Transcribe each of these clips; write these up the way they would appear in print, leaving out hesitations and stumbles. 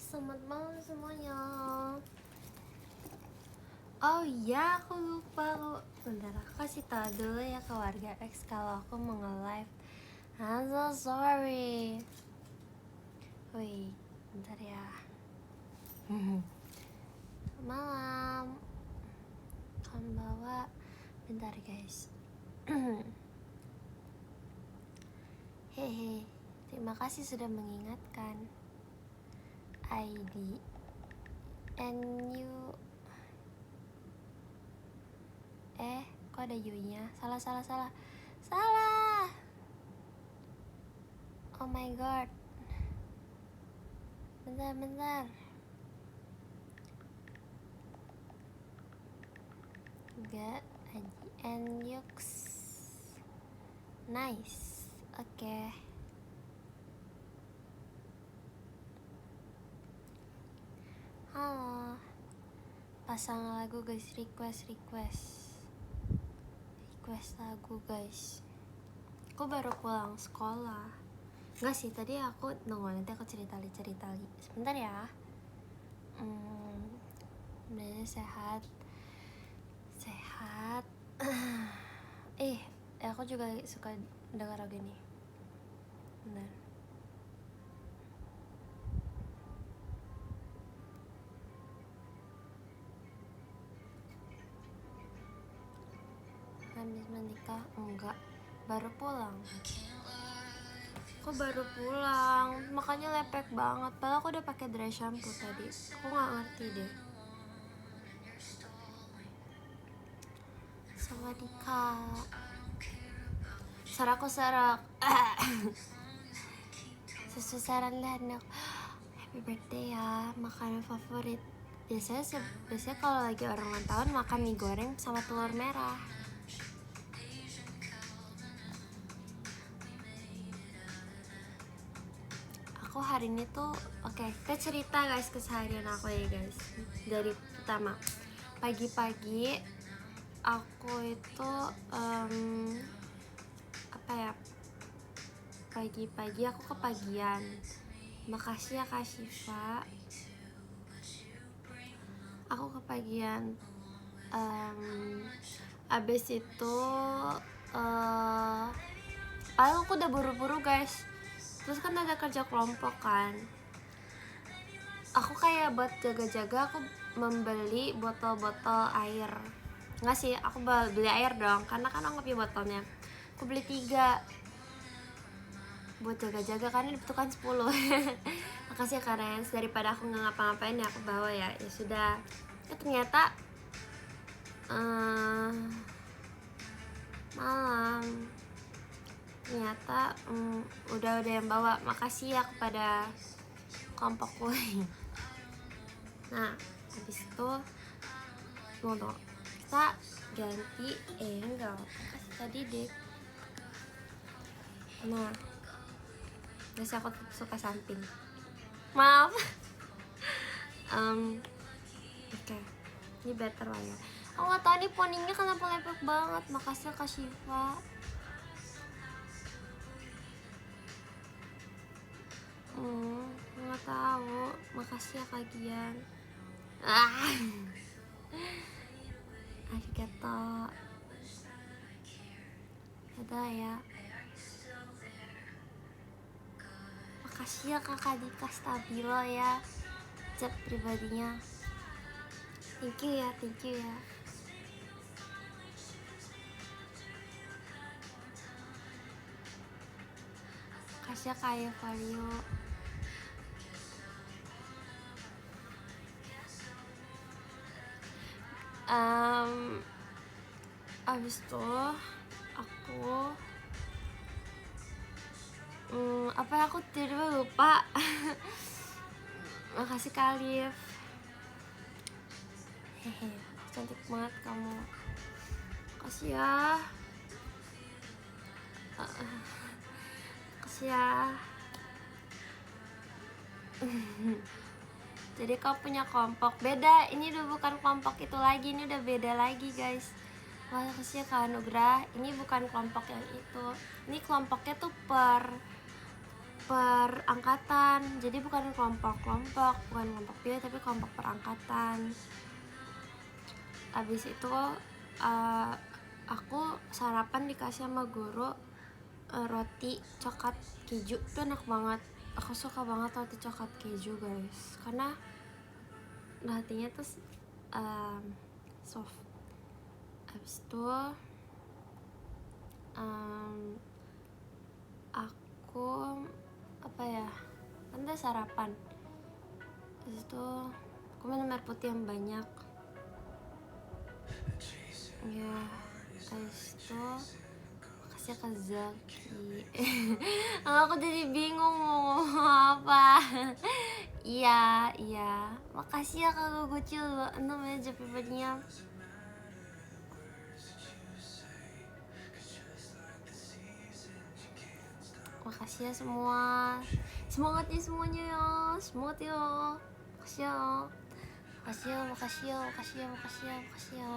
Selamat malam semuanya. Oh iya, aku lupa. Bentar, aku kasih tau dulu ya ke warga X kalau aku mau nge-live. I'm so sorry. Wih, bentar ya. Malam. Konbawa. Bentar guys. Hehe, terima kasih sudah mengingatkan. ID and you. Kok ada you-nya? Salah. Oh my god. Bentar. Get and yux. Nice. Oke. Halo. Pasang lagu guys, request lagu guys. Aku baru pulang sekolah. Enggak sih, tadi aku nanti aku cerita sebentar ya. Udah sehat. Aku juga suka dengar lagu ini. Benar. Habis menikah? Enggak, baru pulang. Aku baru pulang, makanya lepek banget. Padahal aku udah pakai dry shampoo tadi. Aku nggak ngerti deh. Sawadika. Saraku sarak. Sesusaran lah anak. Happy birthday ya, makanan favorit. Biasanya kalau lagi orang ulang tahun makan mie goreng sama telur merah. Aku hari ini tuh kita cerita guys keseharian aku ya guys. Dari pertama, pagi-pagi aku itu pagi-pagi aku kepagian. Makasih ya Kak Syifa. Aku kepagian. Abis itu paling aku udah buru-buru guys. Terus kan ada kerja kelompok kan. Aku kayak buat jaga-jaga aku membeli botol-botol air. Enggak sih, aku beli air dong, karena kan aku punya botolnya. Aku beli 3 buat jaga-jaga, karena dibutuhkan 10. Makasih ya Karen, daripada aku nggak ngapa-ngapain ya aku bawa ya. Ya sudah. Ternyata malam ternyata udah yang bawa. Makasih ya kepada kelompokku. Nah, habis itu kita ganti enggak kasih tadi deh. Nah, biasa aku suka samping, maaf. Oke. Ini better lah ya. Aku nggak tahu nih poninya kenapa lepek banget. Makasih Kak Syifa. Nggak tahu. Makasih ya Kak Gian. Arigato. Ada ya. Makasih ya Kakak Dika Stabilo ya, chat pribadinya. Thank you ya. Makasih ya Kak Vario. Abis itu aku aku tiba-tiba lupa. Makasih Kak Alif. Hehe, cantik banget kamu. Makasih ya. Jadi kau punya kelompok beda. Ini udah bukan kelompok itu lagi, ini udah beda lagi guys. Makasih ya Kak Anugrah. Ini bukan kelompok yang itu. Ini kelompoknya tuh per per angkatan, jadi bukan kelompok pilih tapi kelompok per angkatan. Abis itu aku sarapan dikasih sama guru roti coklat keju, itu enak banget. Aku suka banget roti coklat keju guys, karena rotinya tuh soft. Abis itu aku apa ya, kan udah sarapan. Abis itu aku minum air putih yang banyak ya. Abis itu makasih Kak Zaki. Aku jadi bingung mau ngomong apa. Iya makasih ya Kak Gucil, namanya pribadinya. Makasih ya semua, semangat ya semuanya ya, semangat ya, makasih ya, makasih ya.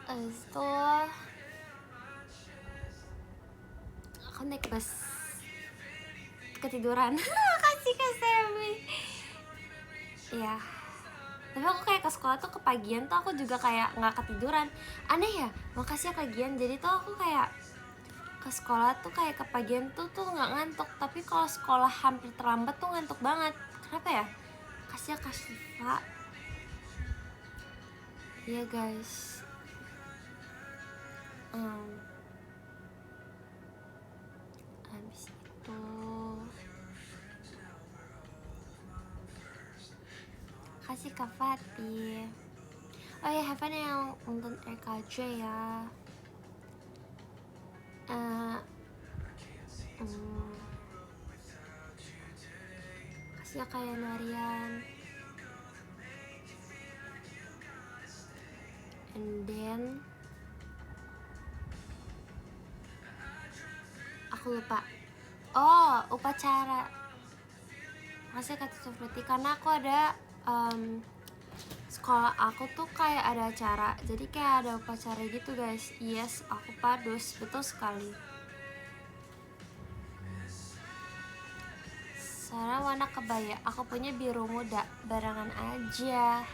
Abis itu aku naik bus ketiduran. Makasih Kak Semi. Iya, tapi aku kayak ke sekolah tuh kepagian tuh aku juga kayak nggak ketiduran, aneh ya. Makasih ya Kak Gian, jadi tuh aku kayak ke sekolah tuh kayak kepagian tuh nggak ngantuk, tapi kalau sekolah hampir terlambat tuh ngantuk banget. Kenapa ya? Kasih ya Kak Syifa. Iya guys. Habis itu kasih Kak Fatih. Oh ya, have fun yang nonton RKJ ya. Kasih ya Kak Yanarian. And then aku lupa. Oh, upacara. Kasih Kak Tutupriti, karena aku ada sekolah aku tuh kayak ada acara, jadi kayak ada upacara gitu guys. Yes, aku padus, betul sekali. Sarah warna kebaya, aku punya biru muda, barengan aja.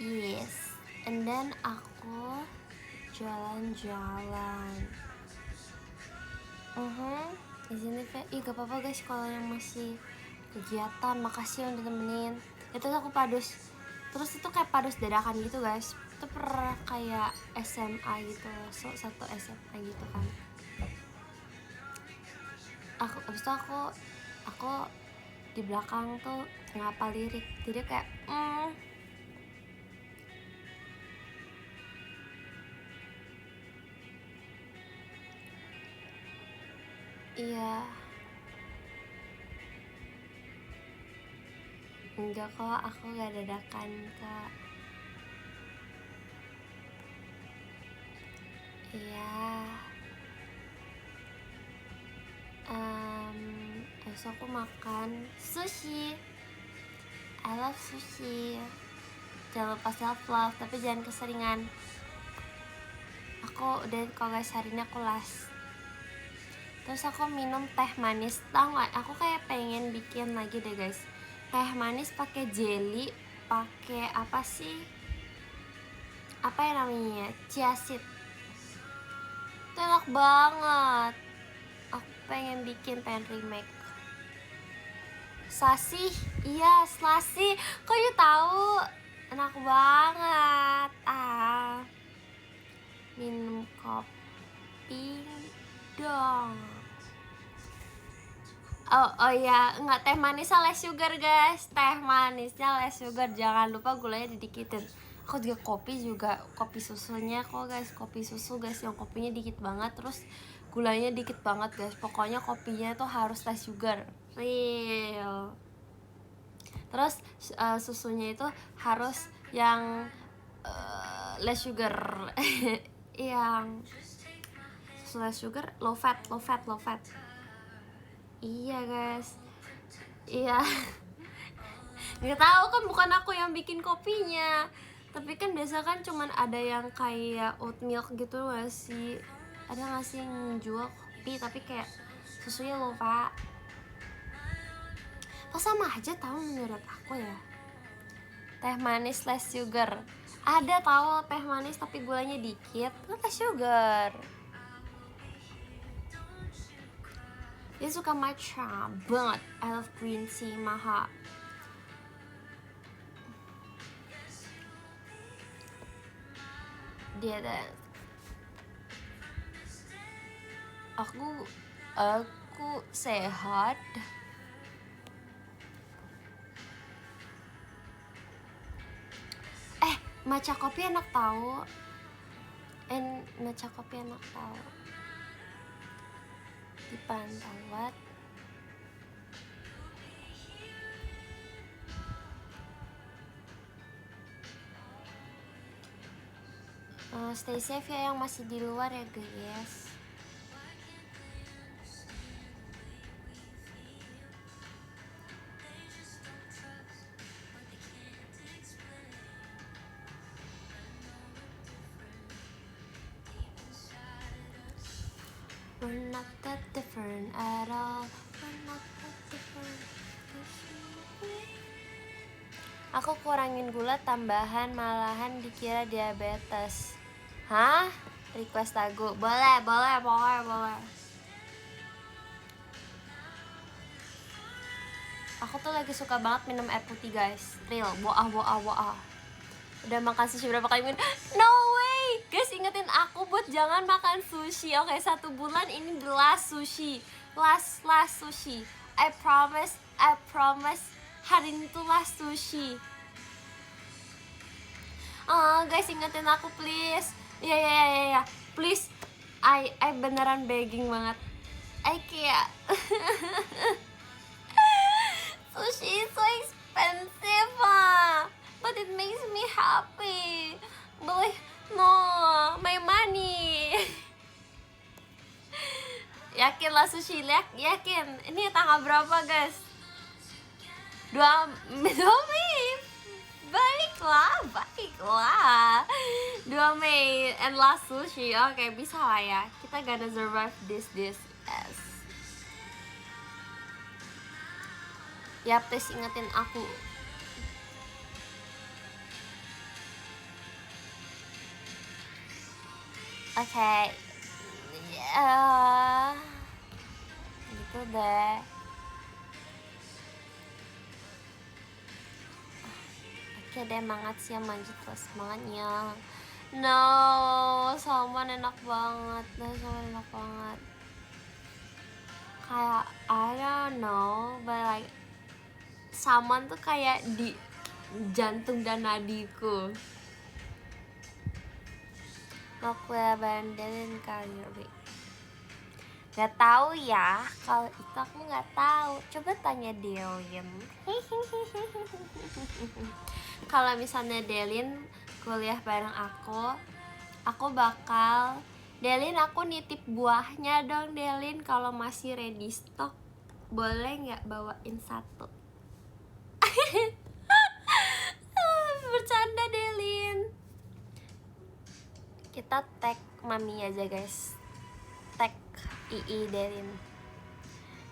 Yes, and then aku jalan-jalan. Di sini ih gak apa-apa guys kalau yang masih kegiatan, makasih yang udah temenin. Itu aku padus, terus itu kayak padus dadakan gitu guys. Itu pernah kayak SMA gitu, satu SMA gitu kan. Abis itu aku di belakang tuh ngapal lirik, jadi kayak iya. Enggak kok, aku gak dadakan Kak. Iya. Terus aku makan sushi. I love sushi. Jangan lupa self love, tapi jangan keseringan. Aku udah kalau guys, hari ini aku las. Terus aku minum teh manis. Tau gak? Aku kayak pengen bikin lagi deh guys. Teh manis pakai jelly, pakai apa sih? Apa yang namanya? Chia seed. Itu enak banget. Aku pengen remake. Slashy, iya slashy. Kok you tahu? Enak banget. Minum kopi dong. Oh ya, nggak, teh manisnya less sugar guys. Teh manisnya less sugar, jangan lupa gulanya didikitin. Aku juga kopi susunya kok guys, kopi susu guys, yang kopinya dikit banget, terus gulanya dikit banget guys. Pokoknya kopinya tuh harus less sugar, real. Terus susunya itu harus yang less sugar. Yang susu less sugar, low fat. Iya guys, iya. Nggak tahu kan, bukan aku yang bikin kopinya, Tapi kan biasa kan cuman ada yang kayak oat milk gitu gak sih? Ada gak sih yang jual kopi tapi kayak susunya lupa? Oh sama aja tahu menurut aku ya. Teh manis less sugar. Ada tahu teh manis tapi gulanya dikit, kan less sugar. Dia suka matcha banget. I love green tea maha. Dia dan aku sehat. Matcha kopi enak tahu. Matcha kopi enak tahu. Di Pantawat. Stay safe ya yang masih di luar ya guys. We're not that different at all. We're not that different. Aku kurangin gula tambahan malahan dikira diabetes. Hah? Request lagu. Boleh. Aku tuh lagi suka banget minum air putih guys. Real, boah. Udah makan sushi berapa kali minum? No way! Guys ingetin aku buat jangan makan sushi. Oke, 1 bulan ini the last sushi. Last sushi. I promise. Hari ini tuh last sushi. Guys ingetin aku please. Ya. Please. I beneran begging banget. I kayak sushi is so expensive, but it makes me happy. Boleh, no, my money. Yakin lah sushi, yakin. Ini tanggal berapa guys? 2 Mei. Baiklah 2 Mei and last sushi. Oke, bisa lah ya. Kita gonna survive this as. Ya, please ingetin aku. Oke. Gitu deh. Oke deh, semangat sih yang lanjut terus semangatnya. No, salmon enak banget. Kayak I don't know, but like salmon tuh kayak di jantung dan nadiku. Mau kue bandelin kali. Gak tahu ya, kalau itu aku gak tahu. Coba tanya Delin. Kalau misalnya Delin kuliah bareng aku bakal Delin, aku nitip buahnya dong Delin. Kalau masih ready stock, boleh nggak bawain 1? Bercanda Delin. Kita tag mami aja guys. Tag II Delin.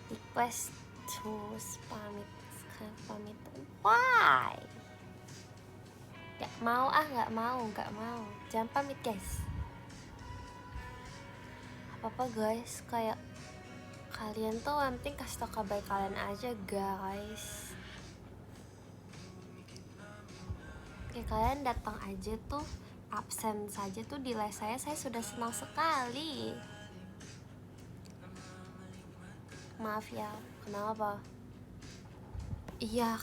Request to pamit. Why? Gak mau. Jangan pamit guys. Apa guys, kayak kalian tuh yang penting kasih tau kabar kalian aja guys. Kayak kalian datang aja tuh, absen saja tuh di les saya sudah senang sekali. Maaf ya, kenapa? Iya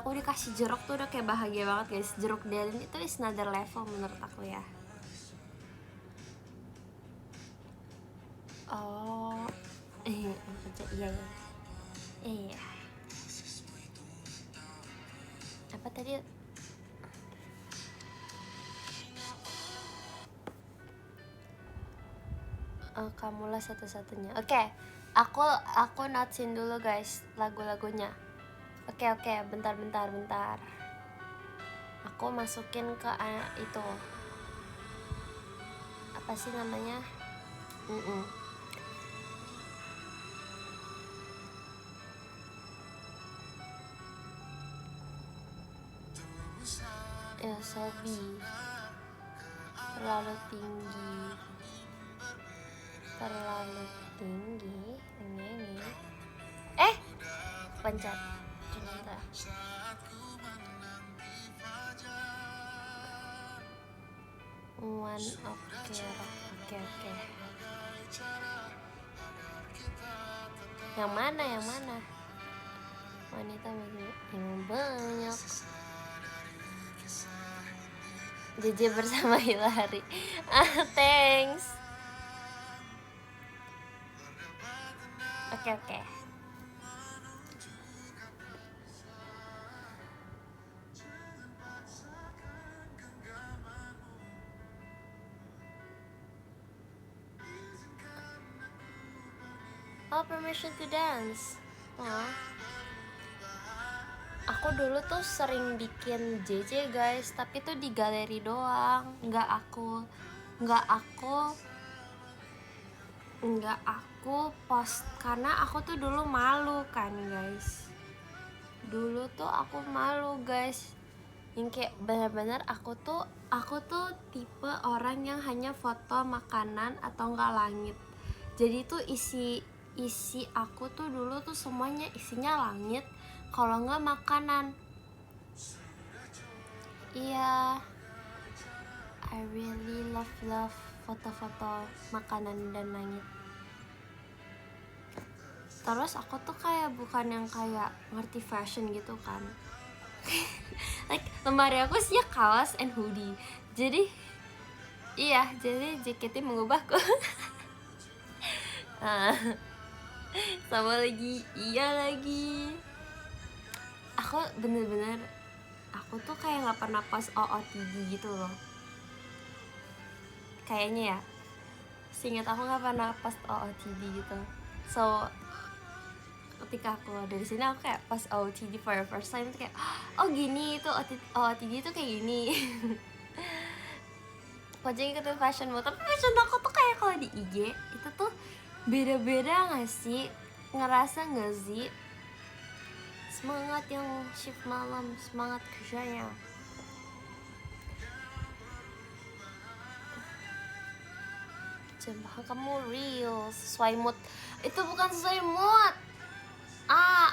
aku dikasih jeruk tuh udah kayak bahagia banget guys. Jeruk Delin itu is another level menurut aku ya. Oh, iya. Apa tadi? Kamulah satu-satunya. Oke, aku notsin dulu guys lagu-lagunya. Oke, bentar. aku masukin ke itu apa sih namanya, ya Sobi terlalu tinggi ini pencet coba. Oke. Yang mana wanita yang banyak. JJ bersama Hilary. Thanks. Oke. Oh, permission to dance. Aku dulu tuh sering bikin JJ guys, tapi tuh di galeri doang, nggak aku post karena aku tuh dulu malu kan guys. Dulu tuh aku malu guys, yang kayak benar-benar aku tuh tipe orang yang hanya foto makanan atau enggak langit. Jadi tuh isi aku tuh dulu tuh semuanya isinya langit, kalau enggak makanan. Iya, I really love foto-foto makanan dan langit. Terus aku tuh kayak bukan yang kayak ngerti fashion gitu kan. Like lemari aku sih kaos and hoodie. Jadi jaketnya mengubahku. Sama lagi, aku bener-bener aku tuh kayak nggak pernah post OOTD gitu loh, kayaknya ya. Seingat aku nggak pernah post OOTD gitu. So ketika aku dari sini aku kayak post OOTD for the first time tuh kayak oh gini itu OOTD tuh kayak gini. Pokoknya ikutin fashion mo, tapi fashion aku tuh kayak kalau di IG itu tuh beda-beda nggak sih? Ngerasa nggak sih? Semangat yang shift malam, semangat kerjanya. Coba kamu real sesuai mood. Itu bukan sesuai mood.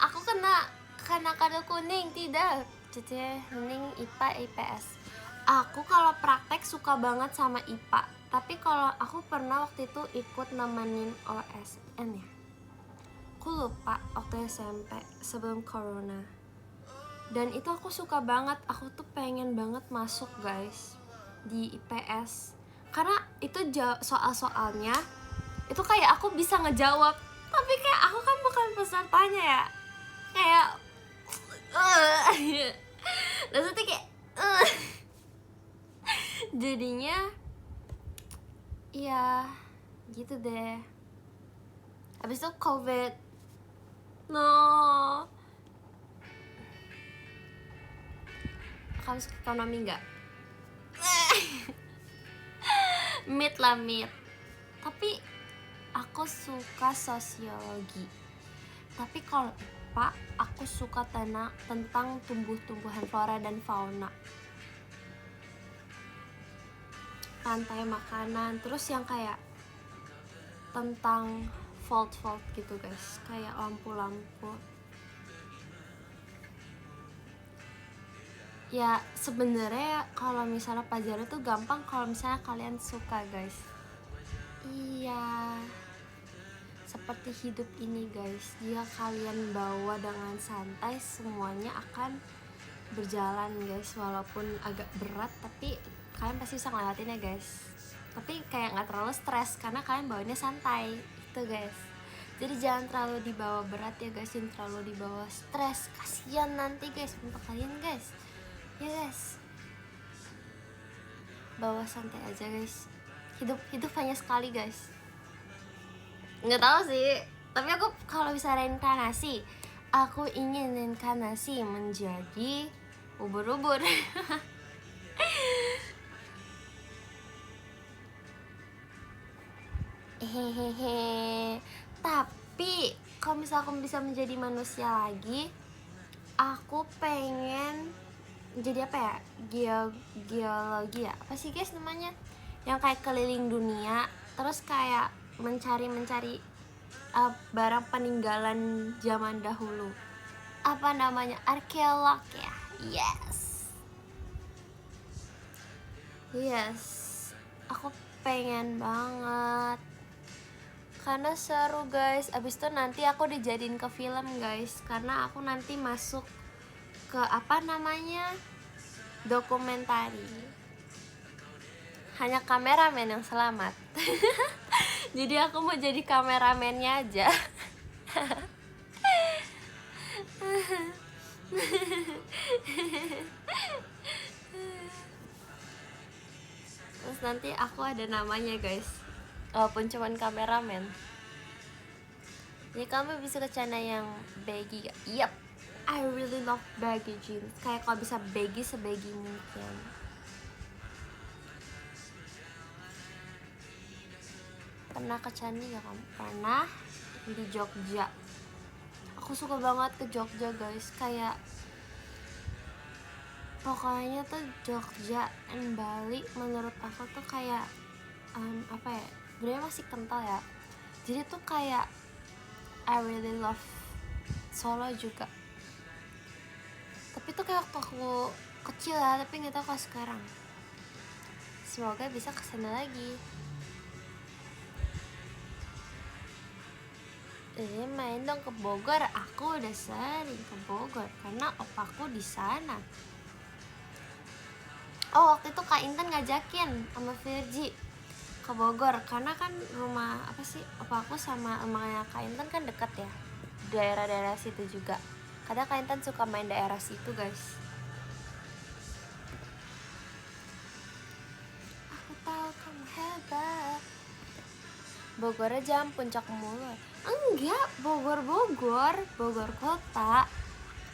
Aku kena kado kuning, tidak. Jadi mending IPA IPS. Aku kalau praktek suka banget sama IPA. Tapi kalau aku pernah waktu itu ikut nemenin OSN ya. Aku lupa waktu SMP sebelum corona. Dan itu aku suka banget. Aku tuh pengen banget masuk guys di IPS. Karena itu soal-soalnya itu kayak aku bisa ngejawab. Tapi kayak aku kan bukan pesertanya ya. Kayak maksudnya kayak jadinya ya gitu deh. Habis itu COVID. No. Kamu suka ekonomi nggak? Mid. Tapi aku suka sosiologi. Tapi kalau IPA aku suka tentang tumbuh-tumbuhan flora dan fauna, rantai makanan, terus yang kayak tentang fault gitu guys, kayak lampu-lampu. Ya sebenarnya kalau misalnya pelajaran tuh gampang kalau misalnya kalian suka guys. Iya, seperti hidup ini guys, jika kalian bawa dengan santai semuanya akan berjalan guys. Walaupun agak berat tapi kalian pasti bisa ngelewatin ya guys. Tapi kayak gak terlalu stres karena kalian bawanya santai itu guys. Jadi jangan terlalu dibawa berat ya guys, jangan terlalu dibawa stres, kasihan nanti guys untuk kalian guys. Ya guys, bawa santai aja guys. Hidup hanya sekali guys. Nggak tahu sih, tapi aku kalau bisa reinkarnasi, aku ingin reinkarnasi menjadi ubur-ubur. Hehehe. Tapi kalau misalnya aku bisa menjadi manusia lagi, aku pengen jadi apa ya? Geologi ya? Apa sih guys namanya? Yang kayak keliling dunia, terus kayak mencari barang peninggalan zaman dahulu. Apa namanya? Arkeolog ya? Yes. Aku pengen banget. Karena seru guys. Abis itu nanti aku dijadiin ke film guys. Karena aku nanti masuk ke apa namanya, dokumentari. Hanya kameramen yang selamat. Jadi aku mau jadi kameramennya aja. Terus nanti aku ada namanya guys, walaupun cuman kameramen. Jadi kamu bisa ke channel yang baggy. Yep, I really love baggy jeans. Kayak kalau bisa baggy sebaggy mungkin. Pernah ke Candi gak kamu? Pernah di Jogja. Aku suka banget ke Jogja guys. Kayak pokoknya tuh Jogja dan Bali menurut aku tuh kayak apa ya, sebenarnya masih kental ya. Jadi tuh kayak I really love Solo juga. Tapi tuh kayak waktu aku kecil ya, tapi nggak tahu kalau sekarang. Semoga bisa kesana lagi. Main dong ke Bogor. Aku udah sering ke Bogor karena opaku di sana. Oh, waktu itu Kak Intan ngajakin sama Virgi ke Bogor karena kan rumah apa sih opaku sama rumahnya Kak Intan kan deket ya, daerah-daerah situ juga. Kadang Kak Intan suka main daerah situ guys. Aku tahu kamu hebat. Bogor aja puncak mulu. Enggak, Bogor kota.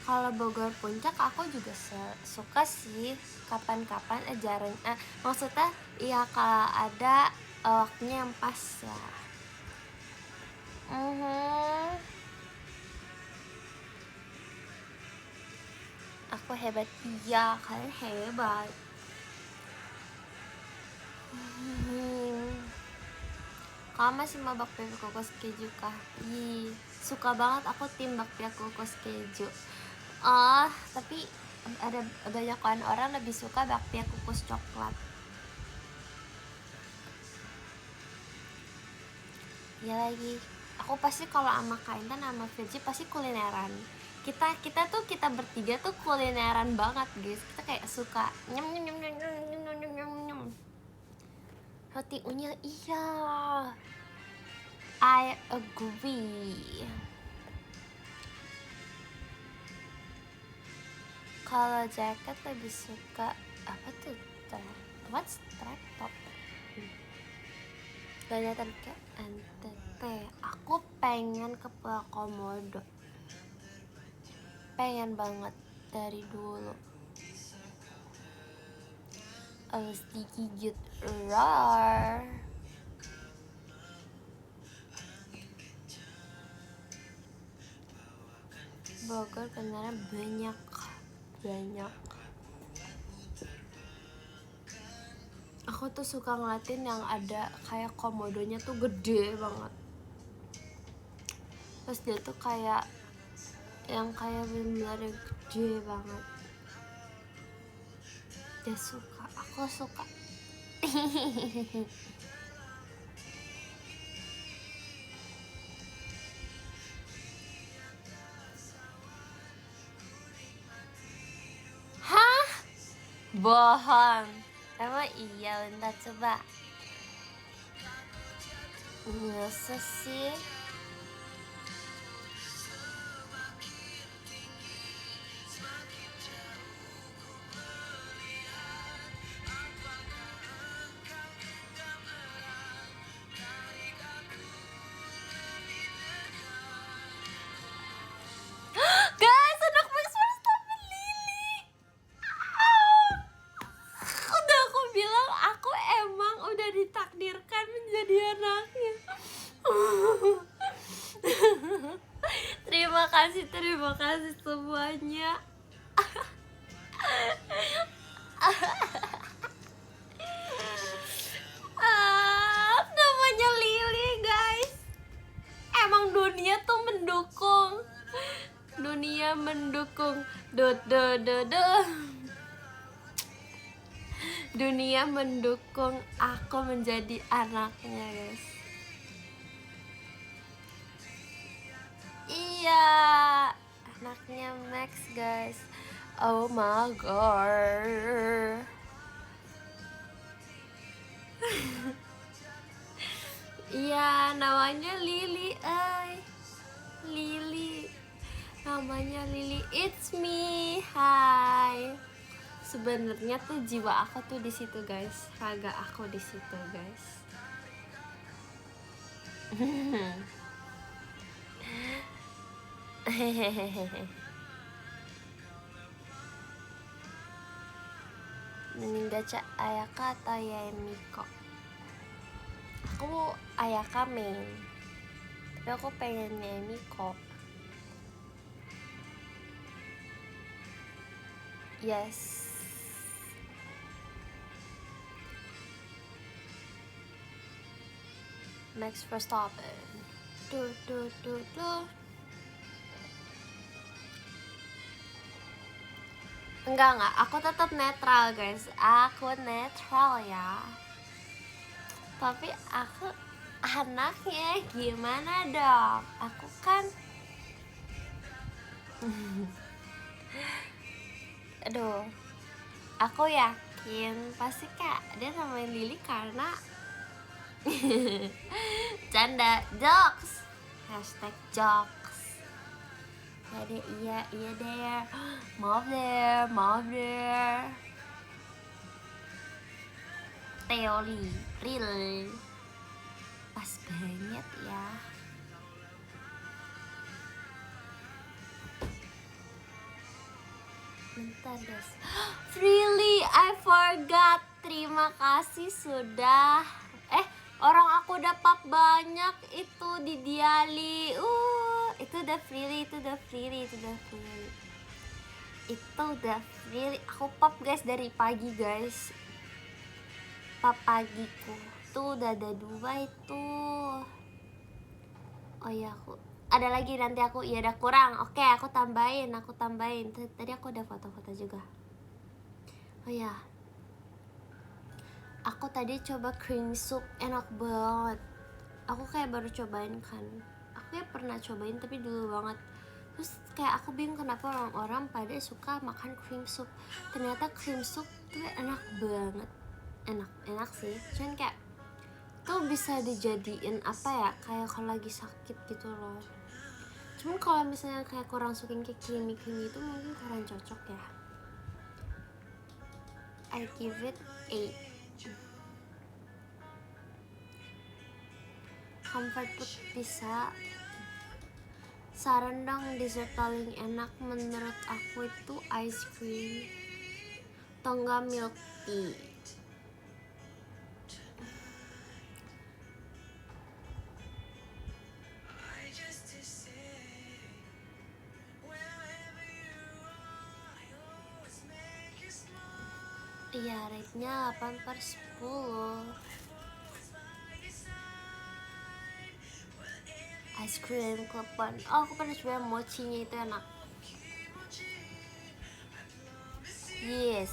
Kalau Bogor puncak aku juga suka sih, kapan-kapan jarang. Maksudnya ya kalau ada waktunya yang pas ya. Aku hebat, iya kalian hebat. Kamu masih mau bakpia kukus keju kah? Suka banget aku tim bakpia kukus keju. Tapi ada banyak orang lebih suka bakpia kukus coklat. Ya lagi, aku pasti kalau sama Kak Intan sama Virgi pasti kulineran. Kita bertiga tuh kulineran banget guys. Kita kayak suka nyem. Roti unyil, iya. I agree. Kalau jaket lebih suka apa tuh? What's strap top? Kelihatan kayak NTT. Aku pengen ke Pulau Komodo. Pengen banget dari dulu. Harus digigit rar. Bogor beneran banyak. Aku tuh suka ngeliatin yang ada kayak komodonya tuh gede banget. Terus dia tuh kayak yang kayak bener-bener gede banget. Dia suka, aku suka. Hah? Bohong. Emang iya, bentar coba. Masa sih? Guys, anak Mas tapi Lili. Terima kasih semuanya. Namanya Lily guys. Emang dunia tuh mendukung. Dunia mendukung. Dunia mendukung aku menjadi anaknya guys. Iya, anaknya Max guys. Oh my god. Iya, namanya Lily, Lily. Namanya Lily. It's me. Hai. Sebenarnya tuh jiwa aku tuh di situ guys, raga aku di situ guys. Hehehehe. Mending gacha Ayaka atau Yemiko? Aku Ayaka main, tapi aku pengen Yemiko. Yes. Max Verstappen. Enggak, aku tetap netral guys. Aku netral ya. Tapi aku anaknya gimana dong? Aku kan aduh, aku yakin pasti kayak dia namain Lily karena canda, jokes, hashtag jokes. Ya deh, iya deh, maaf deh. Teori real pas banget ya. Bentar guys. Really, I forgot. Terima kasih sudah. Orang aku dapat banyak itu di Diali. Itu udah freely. Aku pop guys dari pagi guys. Pop pagiku. Tuh udah ada 2 itu. Oh ya, aku ada lagi nanti aku udah kurang. Oke, aku tambahin. Tadi aku udah foto-foto juga. Oh ya, aku tadi coba cream soup, enak banget. Aku kayak baru cobain kan. Aku ya pernah cobain tapi dulu banget. Terus kayak aku bingung kenapa orang-orang pada suka makan cream soup. Ternyata cream soup tuh enak banget. Enak sih. Cuman kayak tuh bisa dijadiin apa ya, kayak kalau lagi sakit gitu loh. Cuman kalau misalnya kayak kurang suka kayak creamy itu mungkin kurang cocok ya. I give it 8. Comfort food bisa. Saran dong dessert paling enak menurut aku itu ice cream atau enggak milk tea. Iya, rate-nya 8/10. Ice cream klepon. Oh, aku pernah coba mochinya, itu enak. Yes.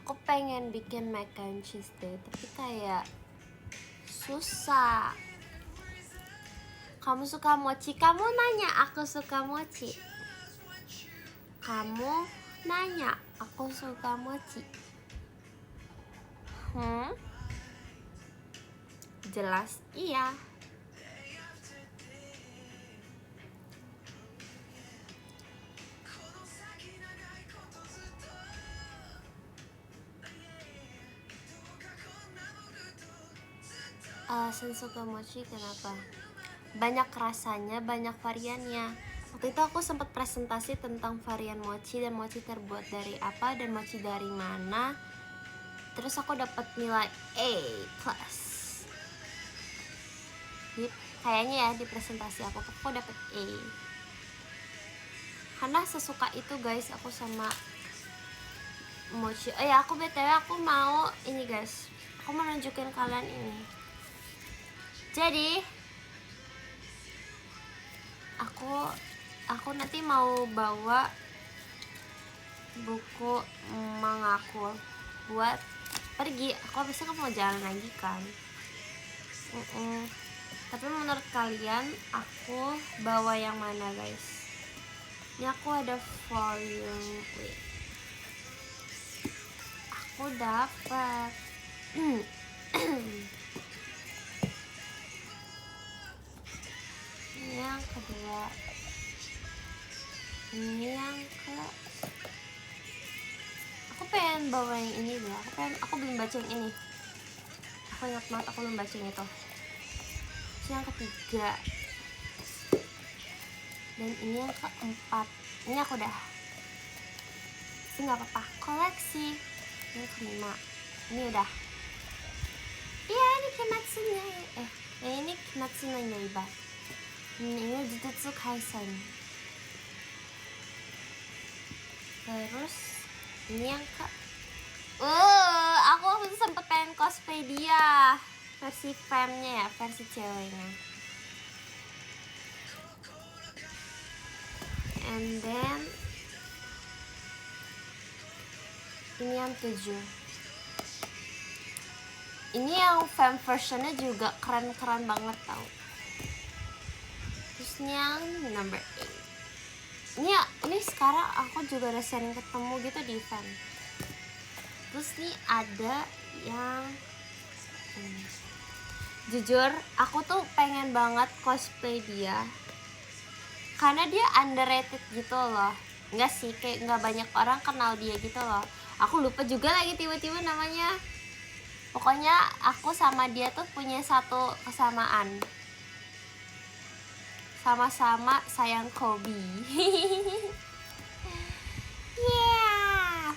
Aku pengen bikin mac and cheese deh, tapi kayak susah. Kamu suka mochi? Kamu nanya aku suka mochi. Kamu nanya aku suka mochi. Jelas iya. Alasan suka mochi kenapa? Banyak rasanya, banyak variannya. Waktu itu aku sempat presentasi tentang varian mochi dan mochi terbuat dari apa dan mochi dari mana. Terus aku dapat nilai A+. kayaknya ya di presentasi aku dapet A. Karena sesuka itu guys aku sama mochi. Oh ya, aku btw aku mau ini guys, aku mau nunjukin kalian ini. Jadi aku nanti mau bawa buku mangaku buat pergi. Aku biasanya mau jalan lagi kan. Tapi menurut kalian aku bawa yang mana guys? Ini aku ada volume. Aku dapat ini yang kedua, ini yang ke, aku pengen bawa yang ini deh. Aku belum baca yang ini. Aku ingat banget aku belum baca yang itu. Terus yang ketiga, dan ini yang keempat. Ini aku udah, sih nggak apa-apa, koleksi. Yang kelima, ini udah. Iya, ini Kimetsu nya. Ini Kimetsu no Yaiba. Ini Jujutsu Kaisen. Terus ini yang ke, aku waktu itu sempet pengen cosplay dia, versi femnya ya, versi ceweknya. And then ini yang 7. Ini yang fem versionnya juga keren-keren banget tau. Terus ini yang number 8. Ini sekarang aku juga udah sering ketemu gitu di event. Terus nih ada yang jujur aku tuh pengen banget cosplay dia karena dia underrated gitu loh. Enggak sih, kayak nggak banyak orang kenal dia gitu loh. Aku lupa juga lagi tiba-tiba namanya. Pokoknya aku sama dia tuh punya satu kesamaan, sama-sama sayang Kobe. Yeah,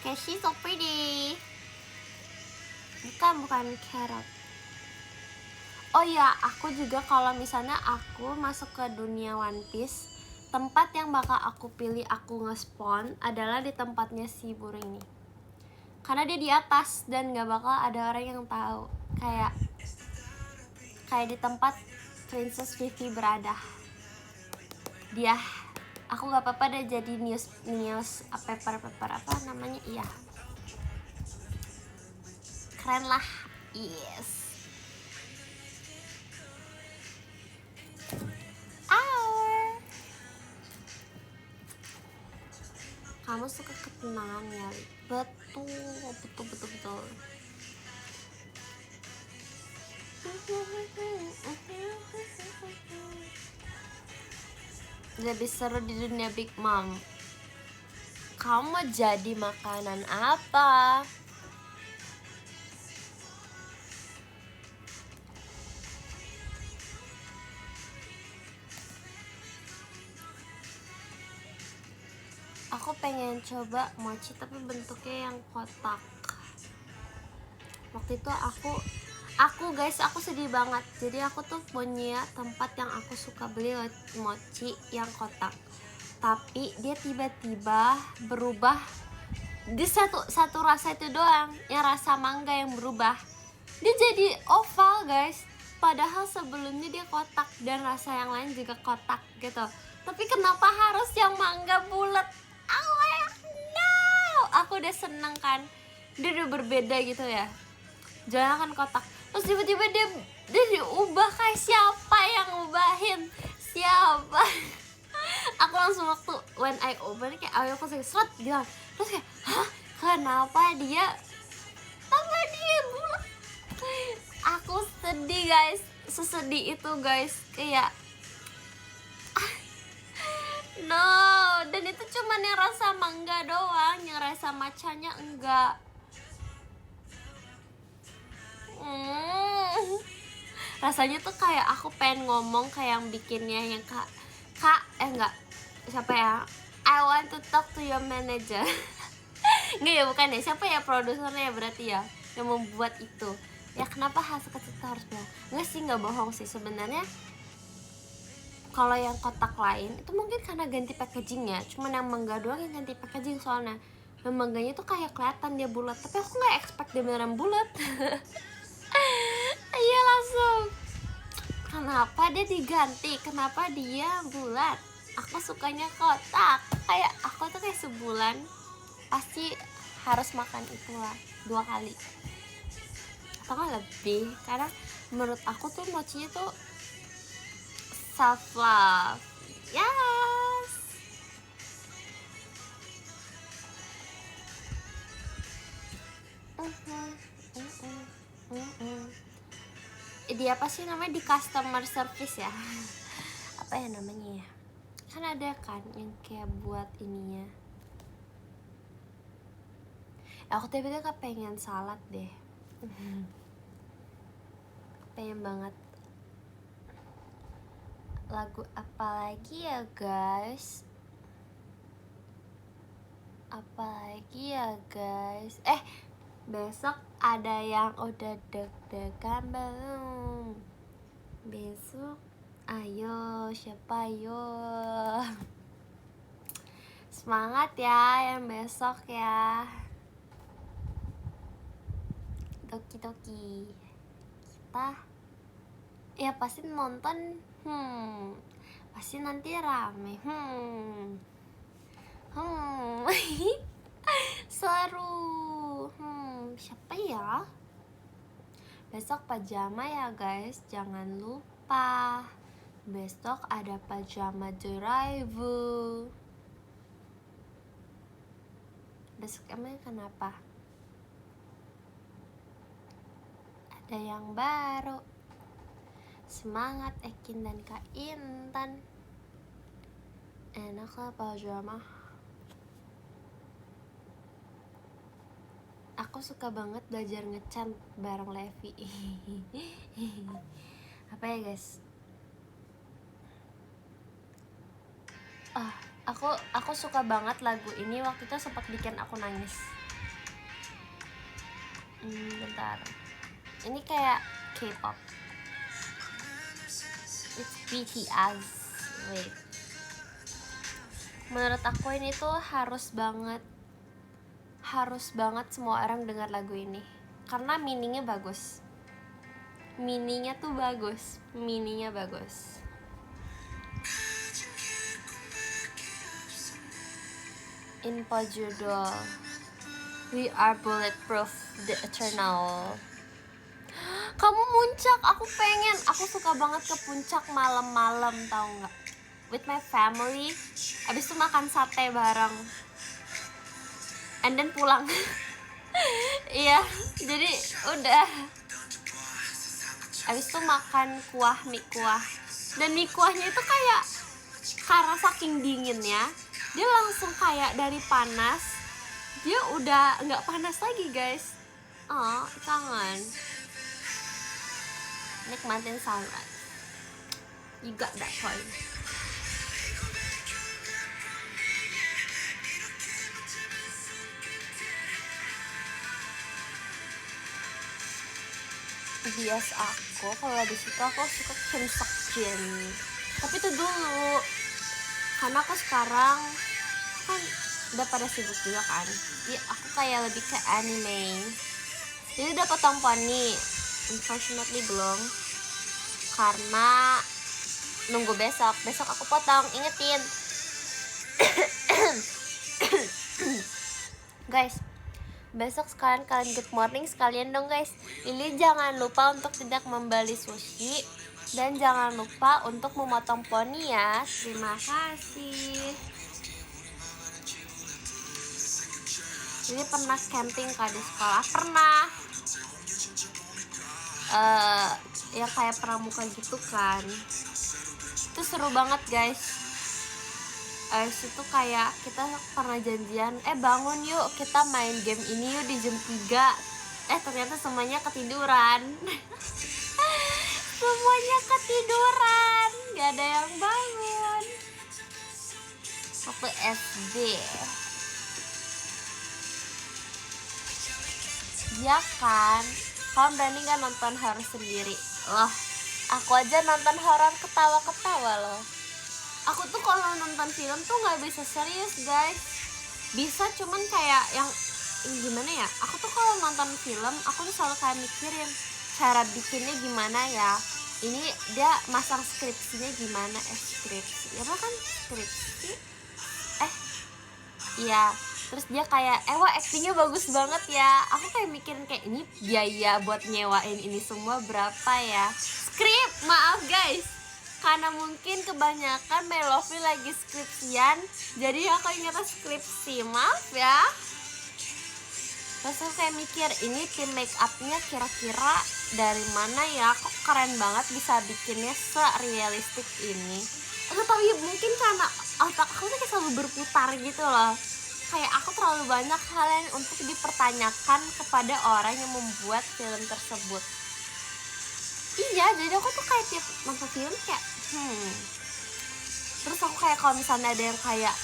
okay, she's so pretty. Bukan carrot. Oh ya, aku juga kalau misalnya aku masuk ke dunia One Piece, tempat yang bakal aku pilih aku nge-spawn adalah di tempatnya si burung ini. Karena dia di atas dan gak bakal ada orang yang tahu. Kayak di tempat Princess Vivi berada. Dia, aku gak apa-apa deh jadi news paper apa namanya, iya. Keren lah, yes. Kamu suka ketenangan ya? Betul. Lebih seru di dunia Big Mom. Kamu mau jadi makanan apa? Aku pengen coba mochi tapi bentuknya yang kotak. Waktu itu aku sedih banget. Jadi aku tuh punya tempat yang aku suka beli mochi yang kotak. Tapi dia tiba-tiba berubah. Dia satu rasa itu doang, yang rasa mangga yang berubah. Dia jadi oval guys. Padahal sebelumnya dia kotak dan rasa yang lain juga kotak gitu. Tapi kenapa harus yang mangga bulat? No, aku udah seneng kan, dia udah berbeda gitu ya, jangan kan kotak. Terus tiba-tiba dia diubah. Kayak siapa yang ubahin? Siapa? Aku langsung waktu when I open kayak aku seret gitu. Terus kayak, hah? Kenapa dia bulat? Aku sedih guys, sesedih itu guys, kayak no. Dan itu cuman yang rasa mangga doang, yang rasa matchanya enggak. Rasanya tuh kayak aku pengen ngomong kayak yang bikinnya, yang siapa ya, I want to talk to your manager. Enggak ya, bukan ya, siapa ya produsernya berarti ya yang membuat itu. Ya kenapa hasil kecil itu harus bohong? Nggak sih, nggak bohong sih sebenarnya. Kalau yang kotak lain itu mungkin karena ganti packagingnya, cuman yang mangga doang yang ganti packaging soalnya. Yang mangganya tuh kayak kelihatan dia bulat, tapi aku nggak expect dia beneran bulat. Iya langsung, kenapa dia diganti, kenapa dia bulat? Aku sukanya kotak. Kayak aku tuh kayak sebulan pasti harus makan itulah 2 kali atau nggak lebih, karena menurut aku tuh mochinya tuh self love. Yes. Di apa sih namanya, di customer service ya? Apa ya namanya ya? Kan ada kan yang kayak buat ininya. Aku tiba-tiba kepengen salad deh. Pengen banget. Lagu apa lagi ya guys? Apalagi ya guys? Besok ada yang udah deg-degan belum? Besok ayo, siapa ayo? Semangat ya yang besok ya. Doki-doki. Kita ya pasti nonton. Pasti nanti rame. Seru. Siapa ya? Besok pajama ya guys, jangan lupa. Besok ada pajama drive. Besok emang kenapa? Ada yang baru. Semangat Ekin dan Kak Intan. Enak lah pajama. Aku suka banget belajar ngecant bareng Levi. Apa ya guys? Aku suka banget lagu ini, waktu itu sempat bikin aku nangis. Bentar. Ini kayak K-pop. It's BTS. Wait. Menurut aku ini tuh harus banget semua orang dengar lagu ini karena meaningnya bagus. Meaningnya bagus. Info judul We Are Bulletproof, The Eternal. Kamu muncak, aku pengen. Aku suka banget ke puncak malam-malam, tau nggak? With my family. Abis itu makan sate bareng, and then pulang. Iya, jadi udah. Abis itu makan mie kuah. Dan mie kuahnya itu kayak, karena saking dinginnya, dia langsung kayak dari panas, dia udah nggak panas lagi guys. Kangen. Nikmatin sunrise. You got that point. Bias aku kalau di situ aku suka Kim Seokjin, tapi itu dulu karena aku sekarang kan udah pada sibuk juga kan. Jadi aku kayak lebih ke anime. Jadi udah potong poni, unfortunately belum, karena nunggu besok aku potong. Ingetin. Guys, besok sekalian good morning sekalian dong guys. Ini jangan lupa untuk tidak membeli sushi, dan jangan lupa untuk memotong poni ya. Terima kasih. Ini pernah camping kak di sekolah? Pernah. Ya kayak pramuka gitu kan. Itu seru banget guys. Itu kayak kita pernah janjian, bangun yuk kita main game ini yuk di jam 3. Ternyata semuanya ketiduran. Semuanya ketiduran, gak ada yang bangun. Waktu SD. Ya kan, Kalian berani gak nonton horor sendiri? Loh, aku aja nonton horor ketawa-ketawa loh. Aku tuh kalau nonton film tuh gak bisa serius guys. Bisa cuman kayak yang gimana ya, aku tuh kalau nonton film aku tuh selalu kayak mikirin cara bikinnya gimana ya, ini dia masang skripsinya gimana, skripsi apa kan, skripsi iya, terus dia kayak wah actingnya bagus banget ya, aku kayak mikirin kayak ini biaya buat nyewain ini semua berapa ya, maaf guys, karena mungkin kebanyakan Melovi lagi skripsian jadi aku ingat skripsi, maaf ya. Terus aku kayak mikir ini tim make upnya kira-kira dari mana ya, kok keren banget bisa bikinnya se-realistik ini. Aku tahu ya, mungkin karena otak aku tuh kayak selalu berputar gitu loh, kayak aku terlalu banyak hal yang untuk dipertanyakan kepada orang yang membuat film tersebut. Iya, jadi aku tuh kayak tiap nonton film kayak terus aku kayak kalau misalnya ada yang kayak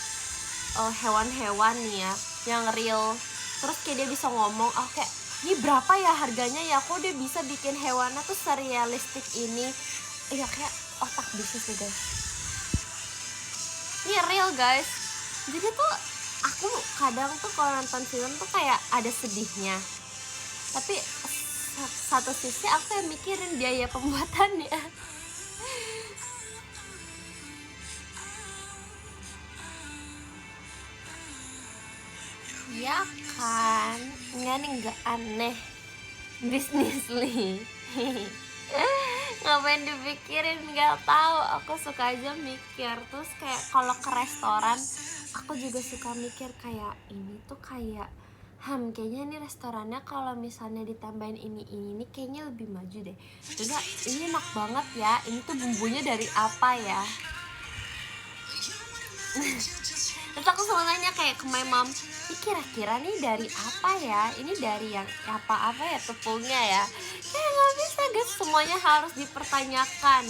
hewan-hewan nih ya yang real, terus kayak dia bisa ngomong, kayak ini berapa ya harganya ya, kok dia bisa bikin hewannya tuh serealistik ini. Iya, kayak otak bisnis deh guys, ini real guys. Jadi tuh aku kadang tuh kalau nonton film tuh kayak ada sedihnya, tapi satu sisi aku yang mikirin biaya pembuatannya. Ya kan, nggak aneh bisnis li. Ngapain dipikirin, nggak tahu, aku suka aja mikir. Terus kayak kalau ke restoran aku juga suka mikir kayak ini tuh kayak kayaknya ini restorannya kalau misalnya ditambahin ini kayaknya lebih maju deh. Enggak, ini enak banget ya, ini tuh bumbunya dari apa ya. Terus aku selalu nanya kayak ke my mom, ini kira-kira nih dari apa ya, ini dari yang apa-apa ya tepungnya ya. Kayak gak bisa guys, semuanya harus dipertanyakan.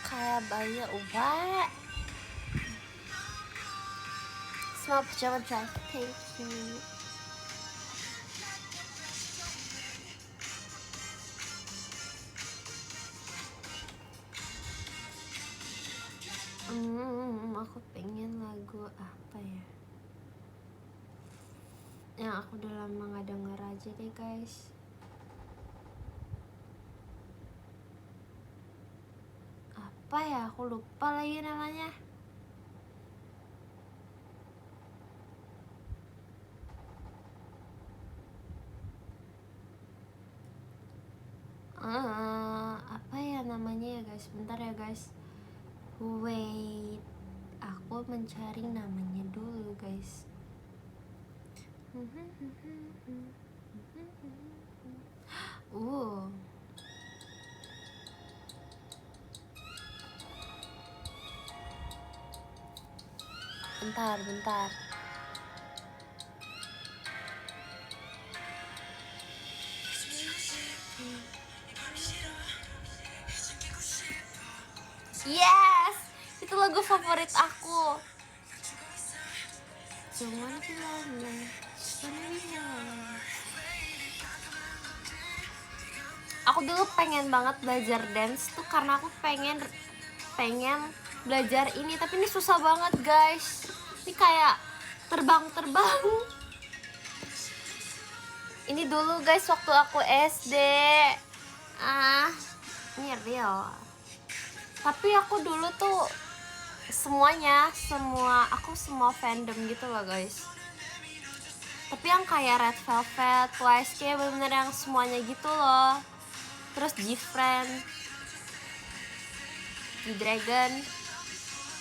Kayak bayi ubah semua pajama drive, thank you. Aku pengen lagu apa ya yang aku udah lama gak denger aja deh guys. Apa ya, aku lupa lagi namanya. Apa ya namanya ya guys, bentar ya guys, wait, aku mencari namanya dulu guys. Bentar. Yes, itu lagu favorit aku. Cuman aku dulu pengen banget belajar dance tuh karena aku pengen belajar ini, tapi ini susah banget guys. Ini kayak terbang. Ini dulu guys waktu aku SD. Ini real. Tapi aku dulu tuh semua fandom gitu loh guys. Tapi yang kayak Red Velvet, Twice, kayak bener-bener yang semuanya gitu loh. Terus G-Friend, G-Dragon.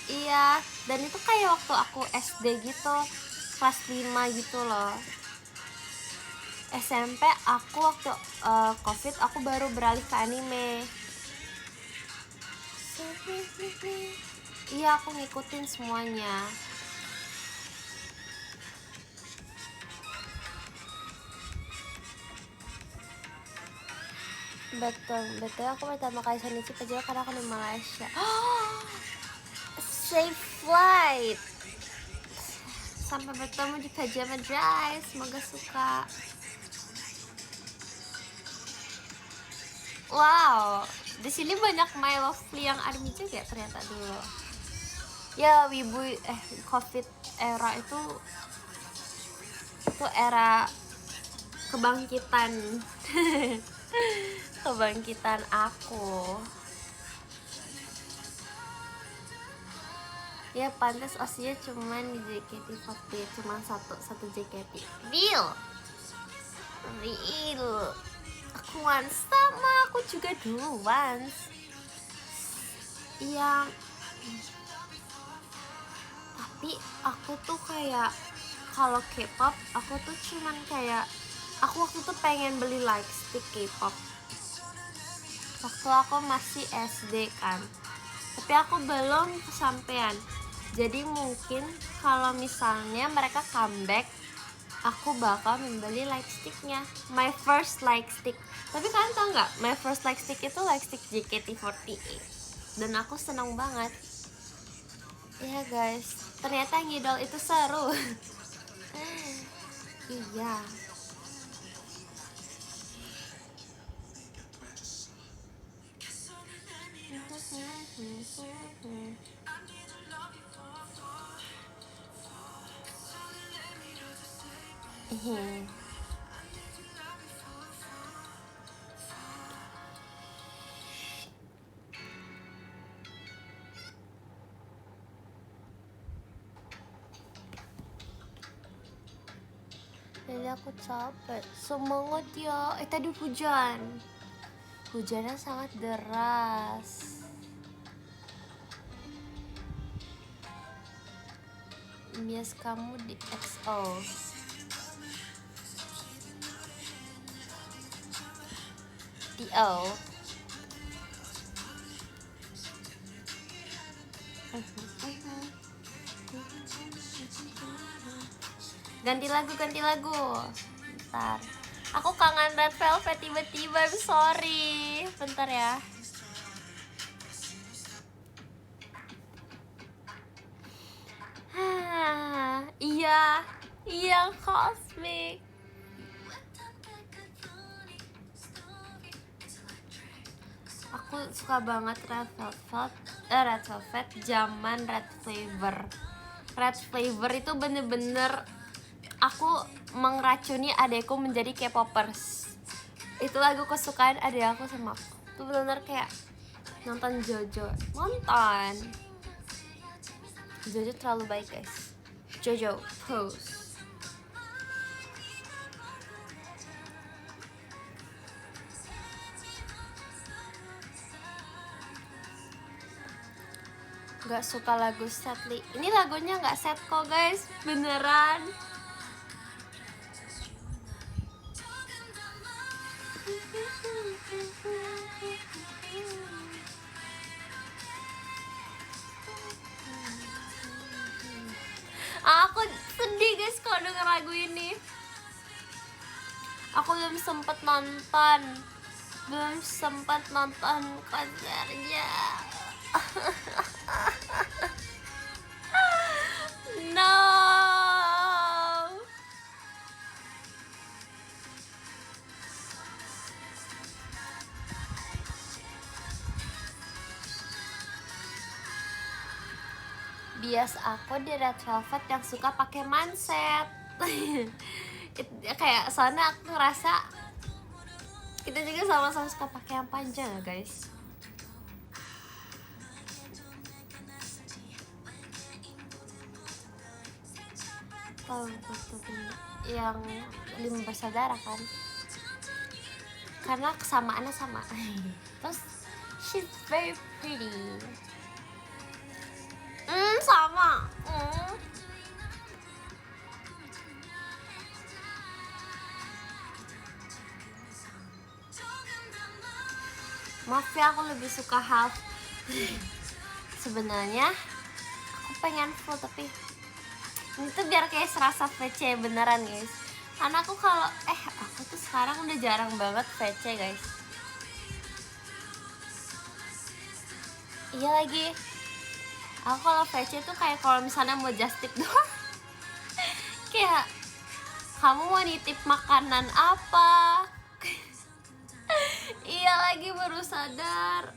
Iya, dan itu kayak waktu aku SD gitu, kelas 5 gitu loh. SMP aku waktu COVID aku baru beralih ke anime. Iya, aku ngikutin semuanya. betul aku pertama kali Shinichi Pajero karena aku di Malaysia. Safe flight sampai bertemu di Pajama Drive, semoga suka. Wow, di sini banyak My Lovely yang ARMY juga ternyata dulu. Ya wibu COVID era itu era kebangkitan. Kebangkitan aku. Ya pantas Osia cuman di JKT48, cuma satu JKT. Real. Aku once sama, aku juga dulu once. Iya. Tapi aku tuh kayak kalau K-pop aku tuh cuman kayak aku waktu tuh pengen beli lightstick K-pop waktu aku masih SD kan, tapi aku belum kesampean. Jadi mungkin kalau misalnya mereka comeback, aku bakal membeli lightsticknya, my first lightstick. Tapi kalian tau nggak, my first lightstick itu lightstick JKT48 dan aku seneng banget. Iya guys, ternyata ngidol itu seru. Iya. Jadi aku capek, semangat ya. Tadi hujannya sangat deras. Bias kamu di XO. DO. Ganti lagu. Bentar. Aku kangen Red Velvet tiba-tiba, I'm sorry. Bentar ya. Iya Cosmic. Aku suka banget Red Velvet zaman Red Flavor. Red Flavor itu bener-bener aku mengracuni adekku menjadi K-popers. Itu lagu kesukaan adek aku sama aku. Itu bener-bener kayak nonton Jojo. Jojo terlalu baik guys. Jojo Pose. Gak suka lagu Sadly. Ini lagunya gak sad kok guys, beneran. Aku sedih guys kalau denger lagu ini. Aku belum sempet nonton konsernya. No. Bias aku di Red Velvet yang suka pakai manset. Kayak soalnya aku ngerasa kita juga sama-sama suka pakai yang panjang ya guys. Yang 5 bersaudara kan, karena kesamaannya sama. Terus she's very pretty. Sama. Maaf ya, aku lebih suka half. Sebenarnya aku pengen full, tapi ini tuh biar kayak serasa VC beneran guys. Karena aku tuh sekarang udah jarang banget VC guys. Iya lagi, aku kalau VC tuh kayak kalau misalnya mau just tip doang. Kayak kamu mau nitip makanan apa? Iya lagi, baru sadar.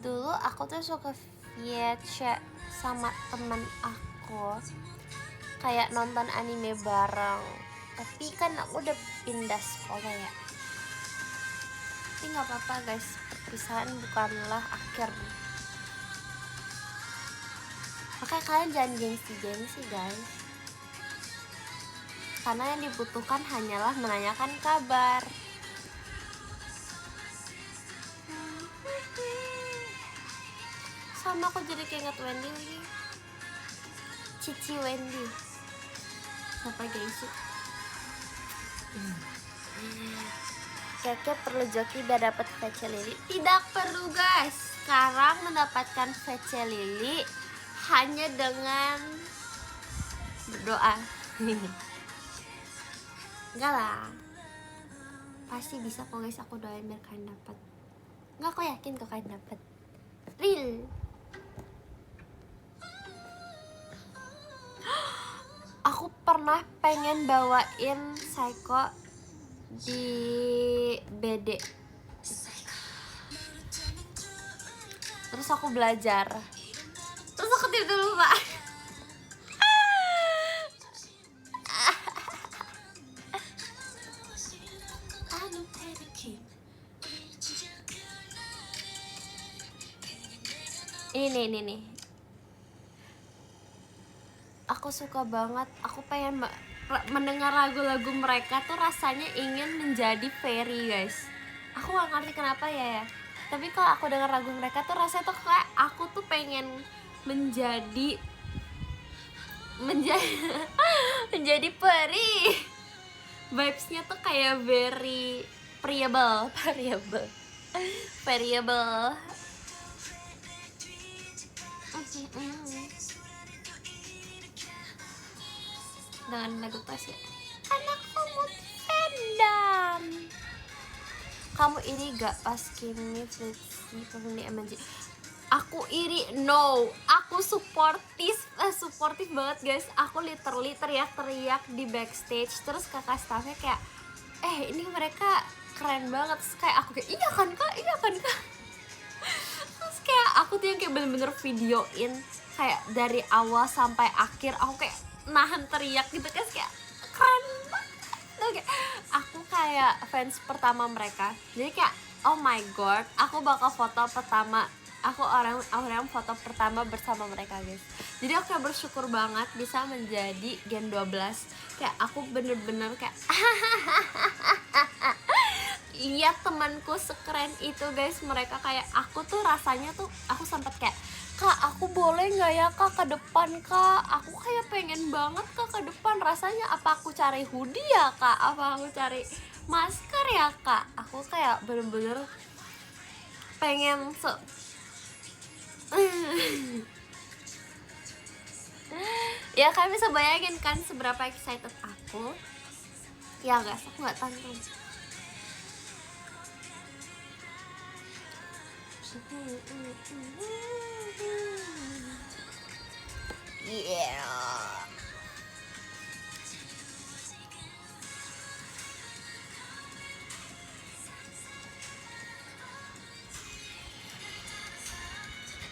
Dulu aku tuh suka VC sama temen aku, kayak nonton anime bareng. Tapi kan aku udah pindah sekolah ya. Tapi nggak apa-apa guys, perpisahan bukanlah akhir. Makanya kalian jangan gengsi-gengsi guys, karena yang dibutuhkan hanyalah menanyakan kabar. Sama aku jadi keinget Wendy lagi, Cici Wendy. Siapa guys? Kakek perlu joki biar dapat VC Lili? Tidak perlu guys. Sekarang mendapatkan VC Lili hanya dengan berdoa. Enggak lah, pasti bisa kok guys, aku doain biar kalian dapat. Enggak, aku yakin kok kalian dapat. Real. Aku pernah pengen bawain Psycho di BD, terus aku belajar, terus aku tiba-tiba lupa. Ini nih, aku suka banget, aku pengen mendengar lagu-lagu mereka tuh rasanya ingin menjadi fairy guys. Aku gak ngerti kenapa ya, tapi kalau aku dengar lagu mereka tuh rasanya tuh kayak aku tuh pengen menjadi menjadi peri. Vibesnya tuh kayak very variable. Dengan lagu pas ya, anak kumut fandom. Kamu iri gak pas Kimi Fritzy di MNJ? Aku iri, no. Aku supportif banget guys. Aku literally teriak-teriak di backstage. Terus kakak staffnya kayak, ini mereka keren banget. Terus kayak aku kayak, iya kan kak. Terus kayak aku tuh yang kayak bener-bener videoin kayak dari awal sampai akhir. Aku kayak nahan teriak gitu kan, kayak keren banget. Aku kayak fans pertama mereka. Jadi kayak, oh my god, aku bakal foto pertama. Aku orang foto pertama bersama mereka guys. Jadi aku kayak bersyukur banget bisa menjadi Gen 12. Kayak aku bener-bener kayak iya, temanku sekeren itu guys. Mereka kayak, aku tuh rasanya tuh aku sempet kayak, kak aku boleh nggak ya kak ke depan kak, aku kayak pengen banget kak ke depan. Rasanya apa aku cari hoodie ya kak, apa aku cari masker ya kak. Aku kayak bener-bener pengen ya kalian bisa bayangin kan seberapa excited aku. Ya guys, aku nggak tantrum. Yeah.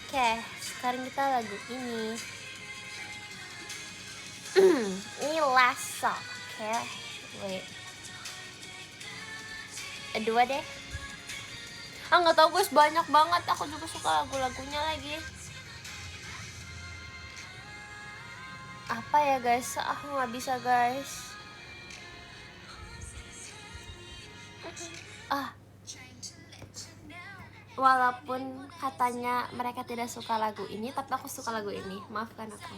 Oke, sekarang kita lagu ini. Ini last song. Oke, wait. Dua deh. Nggak tahu guys, banyak banget. Aku juga suka lagu-lagunya lagi. Apa ya guys? Aku nggak bisa guys. Walaupun katanya mereka tidak suka lagu ini, tapi aku suka lagu ini. Maafkan aku.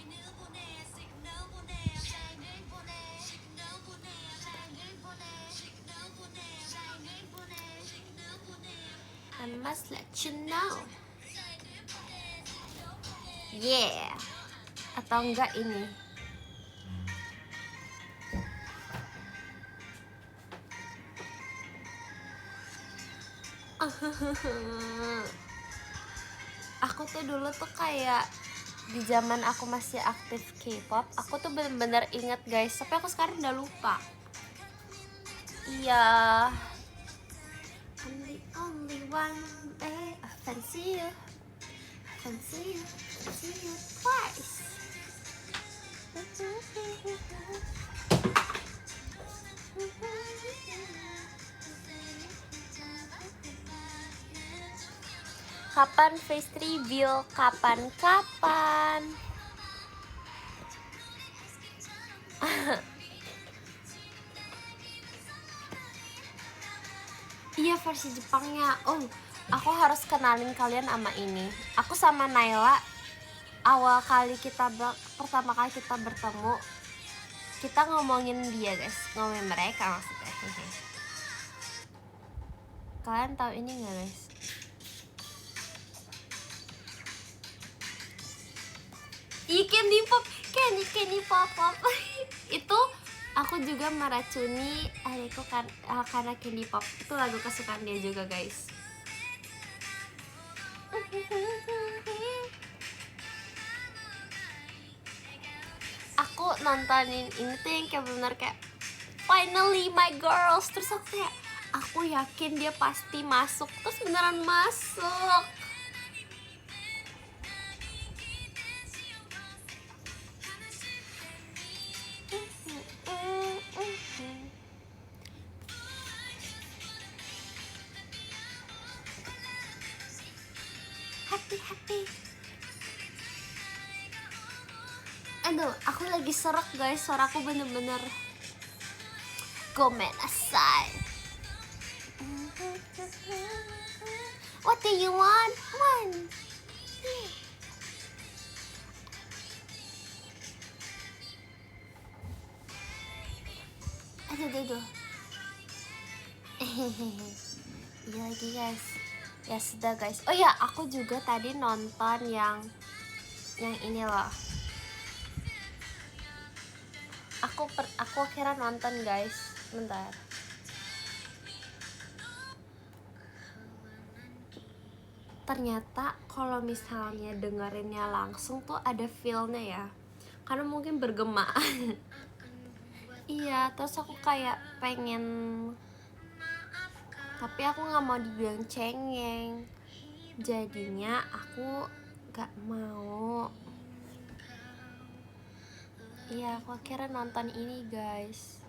I must let you know. Yeah. Atau enggak ini. Aku tuh dulu tuh kayak di zaman aku masih aktif K-pop, aku tuh bener-bener inget guys, tapi aku sekarang udah lupa. Iya, I'm the only one, I fancy you, fancy you, fancy you twice. Kapan face reveal? Kapan-kapan? Iya, versi Jepangnya. Oh, aku harus kenalin kalian sama ini. Aku sama Naila awal kali pertama kali kita bertemu, kita ngomongin dia guys, ngomongin mereka maksudnya. Kalian tahu ini nggak guys? Candy Pop itu aku juga meracuni adikku karena Candy Pop itu lagu kesukaan dia juga guys. Aku nontonin ini tuh yang kayak bener kayak finally my girls, terus aku kayak aku yakin dia pasti masuk, terus beneran masuk. Happy. Aduh, aku lagi serak guys, suaraku bener-bener gomenasai. What do you want? Aduh. Iya lagi guys. Ya sudah guys. Oh ya, aku juga tadi nonton yang ini loh. Aku akhirnya nonton guys. Bentar. Ternyata kalau misalnya dengerinnya langsung tuh ada feel-nya ya. Karena mungkin bergema. Iya, terus aku kayak pengen, tapi aku nggak mau dibilang cengeng, jadinya aku nggak mau. Iya, aku akhirnya nonton ini guys.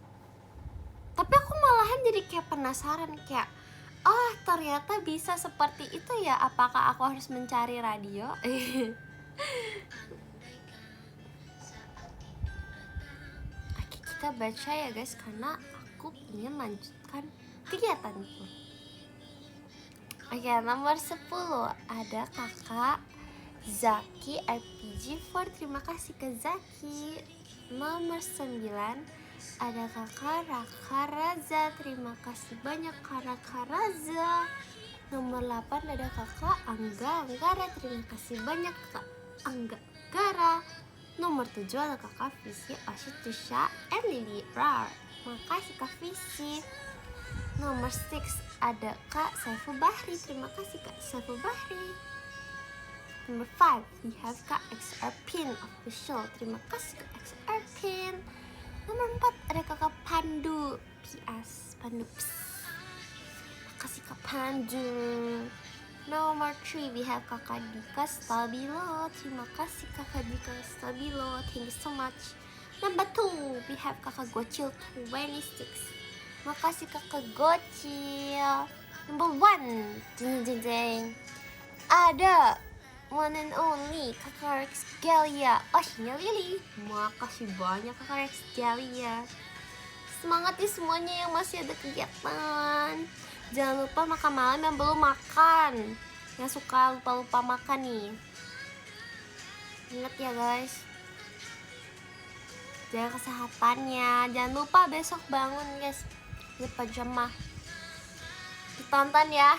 Tapi aku malahan jadi kayak penasaran, kayak oh ternyata bisa seperti itu ya. Apakah aku harus mencari radio? Oke, kita baca ya guys, karena aku ingin lanjutkan kegiatanku. Oke, nomor 10 ada kakak Zaki RPG4, terima kasih ke Zaki. Nomor 9 ada kakak Raka Raza, terima kasih banyak Raka Raza. Nomor 8 ada kakak Angga Anggara, terima kasih banyak kak Angga Anggara. Nomor 7 ada kakak Visi Ashitusha and Lily Rar, makasih kak Visi. Nomor 6 ada kak Saiful Bahri, terima kasih kak Saiful Bahri. Nomor 5 we have kak XR Pin Official, terima kasih kak XR Pin. Nomor 4 ada kakak Pandu PS Pandu PS, makasih kak Pandu. Nomor 3 we have kakak Dika Stabilo, terima kasih kakak Dika Stabilo, thank you so much. Number 2 we have kakak Gocil 26, makasih kakak Gocil. Number 1 jeng ada one and only kakak Rex Galia, Oshinya Lily, makasih banyak kakak Rex Galia. Semangat ya semuanya yang masih ada kegiatan. Jangan lupa makan malam yang belum makan, yang suka lupa makan nih. Ingat ya guys, jaga kesehatannya. Jangan lupa besok bangun guys, berpajama, ditonton ya.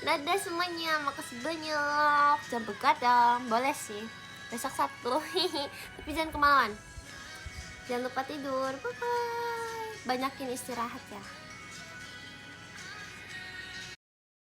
Dadah semuanya, makasih banyak. Jangan begadang, boleh sih besok Sabtu tapi jangan kemalaman. Jangan lupa tidur, bye bye. Banyakin istirahat ya.